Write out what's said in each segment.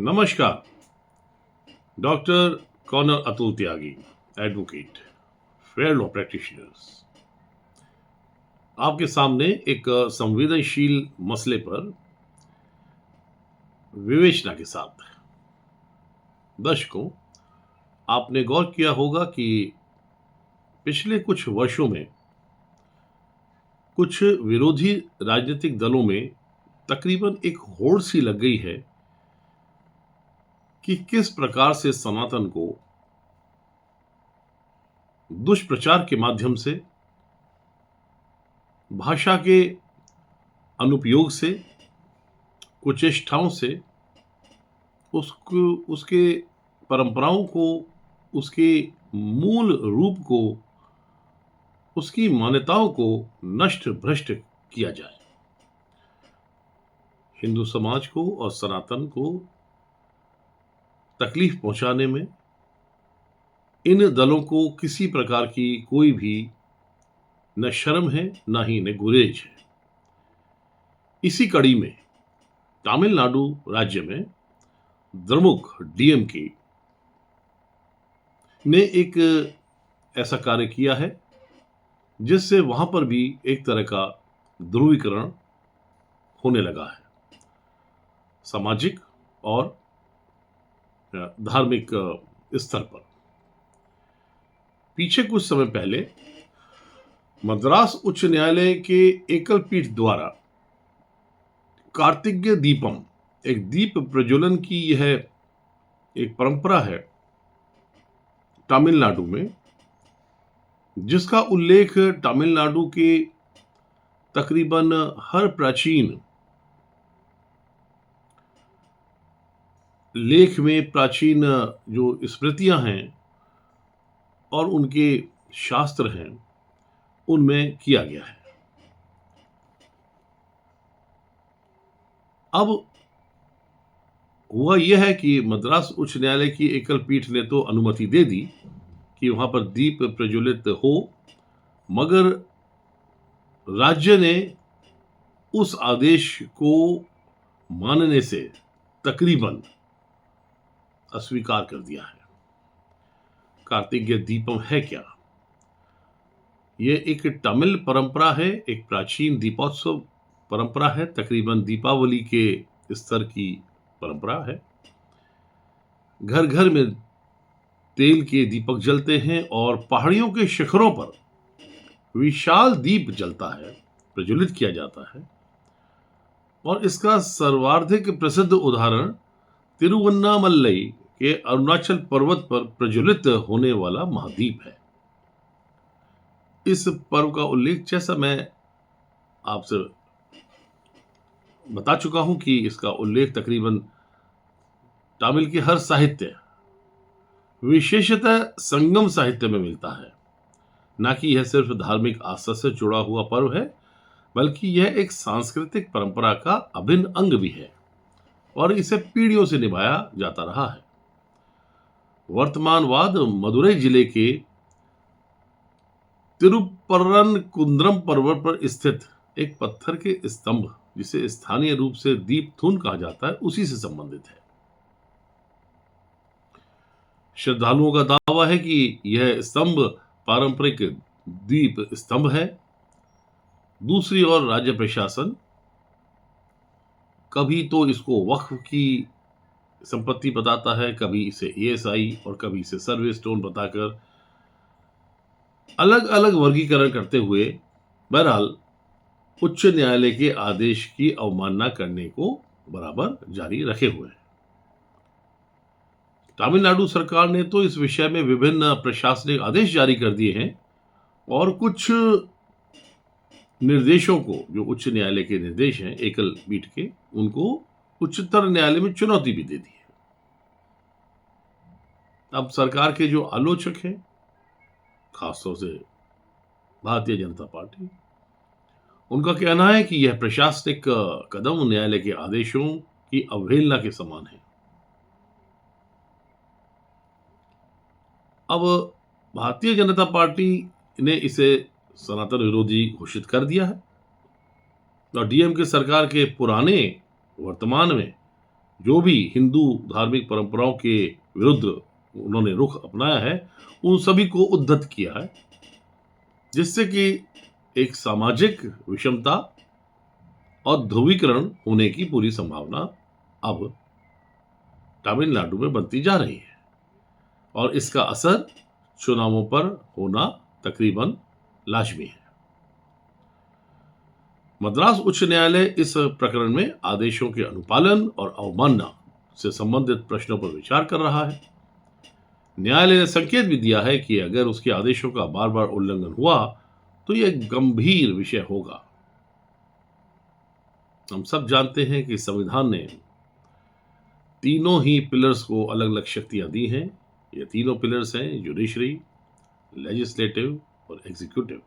नमस्कार। Doctor corner Atul त्यागी, advocate, fair law practitioners, आपके सामने एक संवेदनशील मसले पर विवेचना के साथ। दर्शकों, आपने गौर किया होगा कि पिछले कुछ वर्षों में कुछ विरोधी राजनीतिक दलों में तकरीबन एक होड़ सी लग गई है कि किस प्रकार से सनातन को दुष्प्रचार के माध्यम से, भाषा के अनुपयोग से, कुचेष्टाओं से उसके परंपराओं को, उसके मूल रूप को, उसकी मान्यताओं को नष्ट भ्रष्ट किया जाए। हिंदू समाज को और सनातन को तकलीफ पहुंचाने में इन दलों को किसी प्रकार की कोई भी न शर्म है, न ही न गुरेज है। इसी कड़ी में तमिलनाडु राज्य में द्रमुक डीएमके ने एक ऐसा कार्य किया है जिससे वहां पर भी एक तरह का ध्रुवीकरण होने लगा है, सामाजिक और धार्मिक स्तर पर। पीछे कुछ समय पहले मद्रास उच्च न्यायालय के एकल पीठ द्वारा कार्तिकेय दीपम, एक दीप प्रज्वलन की यह एक परंपरा है तमिलनाडु में, जिसका उल्लेख तमिलनाडु के तकरीबन हर प्राचीन लेख में, प्राचीन जो स्मृतियां हैं और उनके शास्त्र हैं, उनमें किया गया है। अब हुआ यह है कि मद्रास उच्च न्यायालय की एकल पीठ ने तो अनुमति दे दी कि वहां पर दीप प्रज्वलित हो, मगर राज्य ने उस आदेश को मानने से तकरीबन अस्वीकार कर दिया है। कार्तिकेय दीपम है क्या? यह एक तमिल परंपरा है, एक प्राचीन दीपोत्सव परंपरा है, तकरीबन दीपावली के स्तर की परंपरा है। घर घर में तेल के दीपक जलते हैं और पहाड़ियों के शिखरों पर विशाल दीप जलता है, प्रज्वलित किया जाता है। और इसका सर्वाधिक प्रसिद्ध उदाहरण तिरुवन्नामलई के अरुणाचल पर्वत पर प्रज्वलित होने वाला महादीप है। इस पर्व का उल्लेख, जैसा मैं आपसे बता चुका हूं कि इसका उल्लेख तकरीबन तमिल के हर साहित्य, विशेषतः संगम साहित्य में मिलता है। ना कि यह सिर्फ धार्मिक आस्था से जुड़ा हुआ पर्व है, बल्कि यह एक सांस्कृतिक परंपरा का अभिन्न अंग भी है और इसे पीढ़ियों से निभाया जाता रहा है। वर्तमानवाद मदुरई जिले के तिरुपरनकुंद्रम पर्वत पर स्थित एक पत्थर के स्तंभ, जिसे स्थानीय रूप से दीपथून कहा जाता है, उसी से संबंधित है। श्रद्धालुओं का दावा है कि यह स्तंभ पारंपरिक दीप स्तंभ है। दूसरी ओर राज्य प्रशासन कभी तो इसको वक्फ की संपत्ति बताता है, कभी इसे एएसआई और कभी इसे सर्विस स्टोन बताकर अलग अलग वर्गीकरण करते हुए बहरहाल उच्च न्यायालय के आदेश की अवमानना करने को बराबर जारी रखे हुए है। तमिलनाडु सरकार ने तो इस विषय में विभिन्न प्रशासनिक आदेश जारी कर दिए हैं और कुछ निर्देशों को, जो उच्च न्यायालय के निर्देश हैं एकल पीठ के, उनको उच्चतर न्यायालय में चुनौती भी दे दी है। अब सरकार के जो आलोचक हैं, खासतौर से भारतीय जनता पार्टी, उनका कहना है कि यह प्रशासनिक कदम न्यायालय के आदेशों की अवहेलना के समान है। अब भारतीय जनता पार्टी ने इसे सनातन विरोधी घोषित कर दिया है और डीएमके सरकार के पुराने, वर्तमान में जो भी हिंदू धार्मिक परंपराओं के विरुद्ध उन्होंने रुख अपनाया है, उन सभी को उद्धत किया है, जिससे कि एक सामाजिक विषमता और ध्रुवीकरण होने की पूरी संभावना अब तमिलनाडु में बनती जा रही है और इसका असर चुनावों पर होना तकरीबन लाजमी है। मद्रास उच्च न्यायालय इस प्रकरण में आदेशों के अनुपालन और अवमानना से संबंधित प्रश्नों पर विचार कर रहा है। न्यायालय ने संकेत भी दिया है कि अगर उसके आदेशों का बार बार उल्लंघन हुआ तो यह गंभीर विषय होगा। हम सब जानते हैं कि संविधान ने तीनों ही पिलर्स को अलग अलग शक्तियां दी हैं। ये तीनों पिलर्स हैं जुडिशरी, लेजिस्लेटिव और एग्जीक्यूटिव।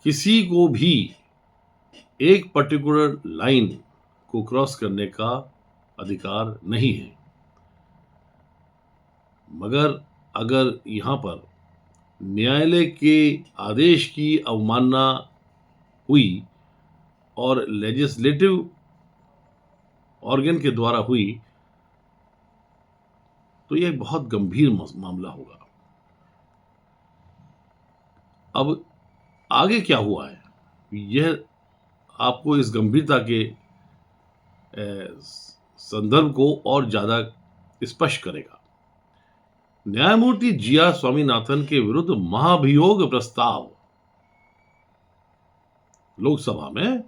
किसी को भी एक पर्टिकुलर लाइन को क्रॉस करने का अधिकार नहीं है, मगर अगर यहां पर न्यायालय के आदेश की अवमानना हुई और लेजिस्लेटिव ऑर्गन के द्वारा हुई तो यह बहुत गंभीर मामला होगा। अब आगे क्या हुआ है, यह आपको इस गंभीरता के संदर्भ को और ज्यादा स्पष्ट करेगा। न्यायमूर्ति जी.आर. स्वामीनाथन के विरुद्ध महाभियोग प्रस्ताव लोकसभा में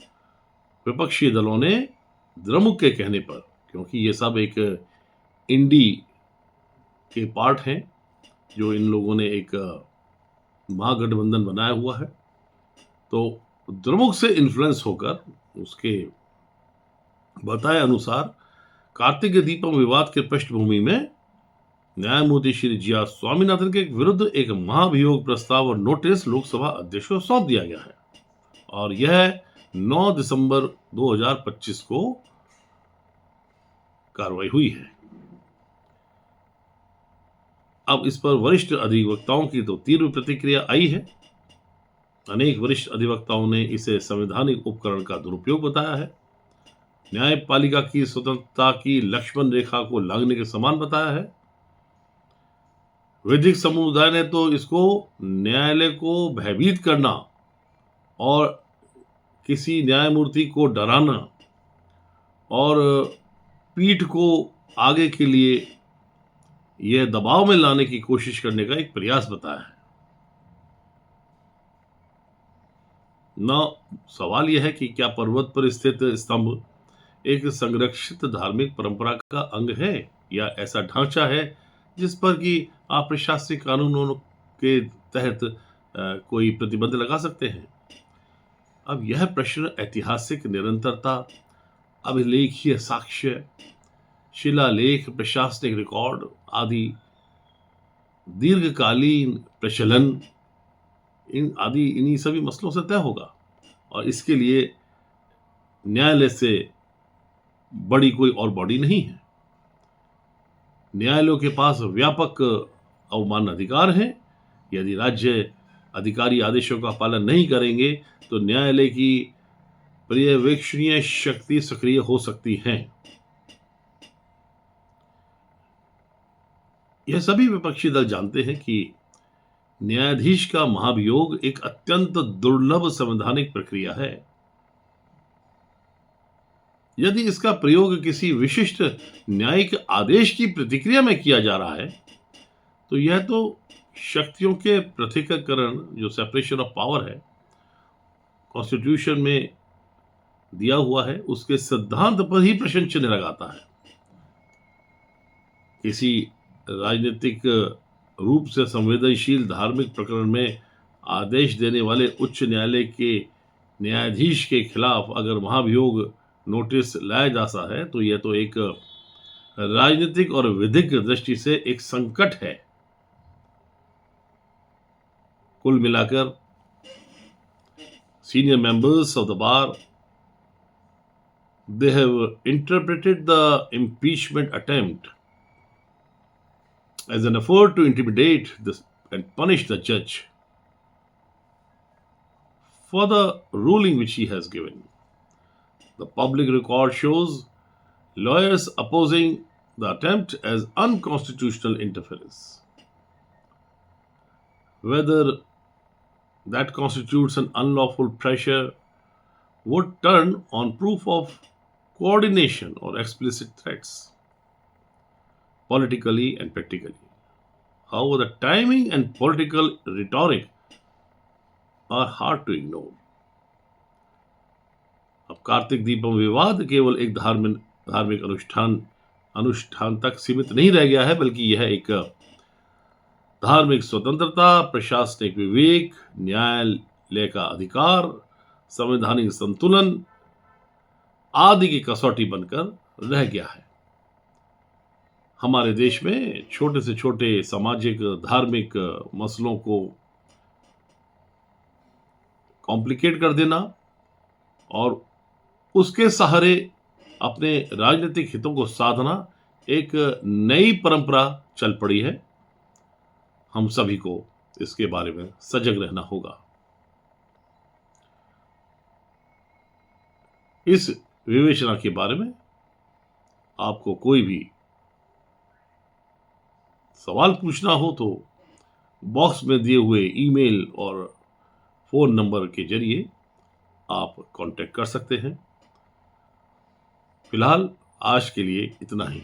विपक्षी दलों ने द्रमुक के कहने पर, क्योंकि ये सब एक इंडी के पार्ट हैं जो इन लोगों ने एक महागठबंधन बनाया हुआ है, तो द्रमुक से इन्फ्लुएंस होकर उसके बताए अनुसार कार्तिक दीपम विवाद के पृष्ठभूमि में न्यायमूर्ति श्री जी.आर. स्वामीनाथन के विरुद्ध एक महाभियोग प्रस्ताव और नोटिस लोकसभा अध्यक्ष को सौंप दिया गया है और यह 9 दिसंबर 2025 को कार्रवाई हुई है। अब इस पर वरिष्ठ अधिवक्ताओं की तो तीव्र प्रतिक्रिया आई है। अनेक वरिष्ठ अधिवक्ताओं ने इसे संवैधानिक उपकरण का दुरुपयोग बताया है, न्यायपालिका की स्वतंत्रता की लक्ष्मण रेखा को लांघने के समान बताया है। वैदिक समुदाय ने तो इसको न्यायालय को भयभीत करना और किसी न्यायमूर्ति को डराना और पीठ को आगे के लिए यह दबाव में लाने की कोशिश करने का एक प्रयास बताया है। न सवाल यह है कि क्या पर्वत पर स्थित स्तंभ एक संरक्षित धार्मिक परंपरा का अंग है या ऐसा ढांचा है जिस पर कि आप प्रशासनिक कानूनों के तहत कोई प्रतिबंध लगा सकते हैं। अब यह प्रश्न ऐतिहासिक निरंतरता, अभिलेखीय साक्ष्य, शिलालेख, प्रशासनिक रिकॉर्ड आदि दीर्घकालीन प्रचलन इन्हीं सभी मसलों से तय होगा और इसके लिए न्यायालय से बड़ी कोई और बॉडी नहीं है। न्यायालयों के पास व्यापक अवमान अधिकार हैं। यदि राज्य अधिकारी आदेशों का पालन नहीं करेंगे तो न्यायालय की पर्यवेक्षणीय शक्ति सक्रिय हो सकती है। यह सभी विपक्षी दल जानते हैं कि न्यायाधीश का महाभियोग एक अत्यंत दुर्लभ संवैधानिक प्रक्रिया है। यदि इसका प्रयोग किसी विशिष्ट न्यायिक आदेश की प्रतिक्रिया में किया जा रहा है तो यह तो शक्तियों के पृथक्करण, जो सेपरेशन ऑफ पावर है, कॉन्स्टिट्यूशन में दिया हुआ है, उसके सिद्धांत पर ही प्रश्न चिन्ह लगाता है। किसी राजनीतिक रूप से संवेदनशील धार्मिक प्रकरण में आदेश देने वाले उच्च न्यायालय के न्यायाधीश के खिलाफ अगर महाभियोग नोटिस लाया जाता है तो यह तो एक राजनीतिक और विधिक दृष्टि से एक संकट है। कुल मिलाकर senior members of the bar, they have interpreted the impeachment attempt as an effort to intimidate and punish the judge for the ruling which he has given. The public record shows lawyers opposing the attempt as unconstitutional interference. Whether that constitutes an unlawful pressure would turn on proof of coordination or explicit threats, politically and practically. However, the timing and political rhetoric are hard to ignore. अब कार्तिक दीपम विवाद केवल एक धार्मिक अनुष्ठान तक सीमित नहीं रह गया है, बल्कि यह एक धार्मिक स्वतंत्रता, प्रशासनिक विवेक, न्यायालय का अधिकार, संवैधानिक संतुलन आदि की कसौटी बनकर रह गया है। हमारे देश में छोटे से छोटे सामाजिक धार्मिक मसलों को कॉम्प्लिकेट कर देना और उसके सहारे अपने राजनीतिक हितों को साधना एक नई परंपरा चल पड़ी है। हम सभी को इसके बारे में सजग रहना होगा। इस विवेचना के बारे में आपको कोई भी सवाल पूछना हो तो बॉक्स में दिए हुए ईमेल और फोन नंबर के जरिए आप कांटेक्ट कर सकते हैं। फिलहाल आज के लिए इतना ही।